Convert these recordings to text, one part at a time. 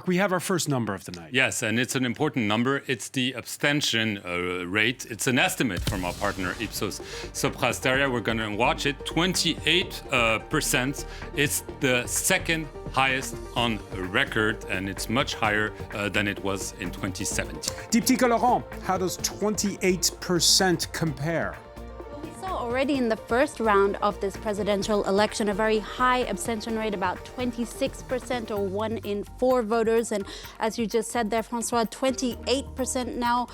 we have our first number of the night. Yes, and it's an important number. It's the abstention rate. It's an estimate from our partner Ipsos. Soprasteria, we're going to watch it. 28%. It's the second highest on record, and it's much higher than it was in 2017. Dheepthika Laurent, how does 28% compare? Already in the first round of this presidential election, a very high abstention rate, about 26%, or 1 in 4 voters. And as you just said there, Francois, 28% now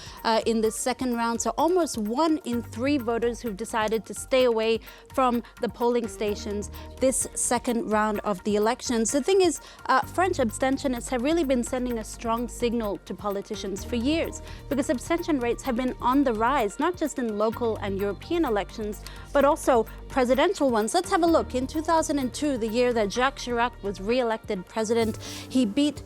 in this second round. So almost 1 in 3 voters who've decided to stay away from the polling stations this second round of the elections. The thing is, French abstentionists have really been sending a strong signal to politicians for years, because abstention rates have been on the rise, not just in local and European elections, but also presidential ones. Let's have a look. In 2002, the year that Jacques Chirac was re-elected president, he beat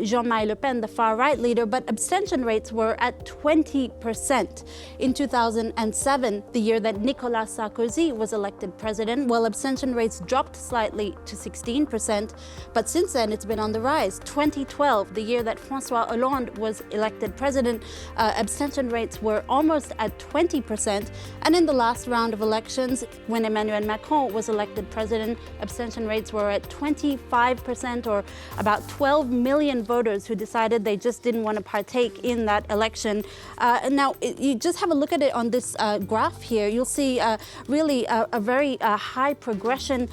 Jean-Marie Le Pen, the far-right leader, but abstention rates were at 20%. In 2007, the year that Nicolas Sarkozy was elected president, well, abstention rates dropped slightly to 16%, but since then it's been on the rise. 2012, the year that François Hollande was elected president, abstention rates were almost at 20%, and in the last round of elections, when Emmanuel Macron was elected president, abstention rates were at 25%, or about 12 million voters who decided they just didn't want to partake in that election. Now, you just have a look at it on this graph here. You'll see really a very high progression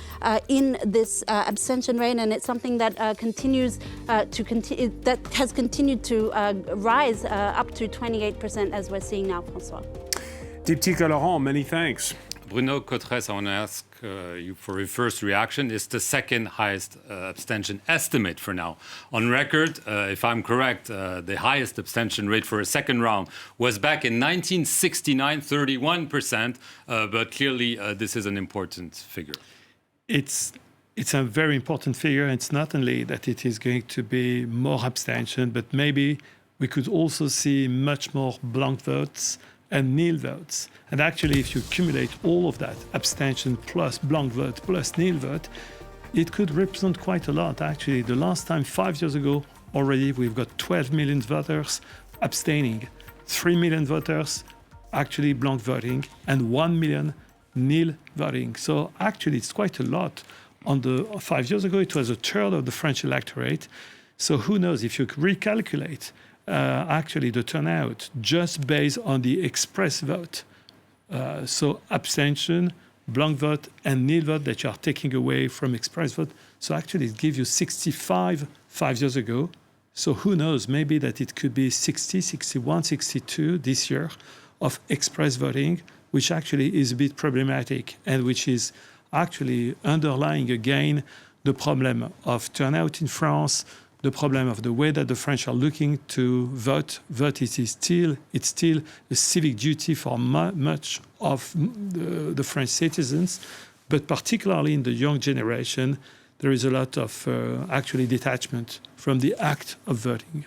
in this abstention rate, and it's something that has continued to rise up to 28%, as we're seeing now, Francois. Dheepthika Laurent, many thanks. Bruno Cotres, I want to ask you for your first reaction. It's the second highest abstention estimate for now. On record, if I'm correct, the highest abstention rate for a second round was back in 1969, 31%, but clearly this is an important figure. It's a very important figure. It's not only that it is going to be more abstention, but maybe we could also see much more blank votes and nil votes. And actually, if you accumulate all of that, abstention plus blank vote plus nil vote, it could represent quite a lot. Actually, the last time, 5 years ago, already we've got 12 million voters abstaining, 3 million voters actually blank voting, and 1 million nil voting. So actually, it's quite a lot. 5 years ago, it was a third of the French electorate. So who knows, if you recalculate actually the turnout just based on the express vote. So abstention, blank vote, and nil vote that you are taking away from express vote. So actually it gives you 65 5 years ago. So who knows, maybe that it could be 60, 61, 62 this year of express voting, which actually is a bit problematic and which is actually underlying again the problem of turnout in France, the problem of the way that the French are looking to vote. It's still a civic duty for much of the French citizens, but particularly in the young generation, there is a lot of actually detachment from the act of voting.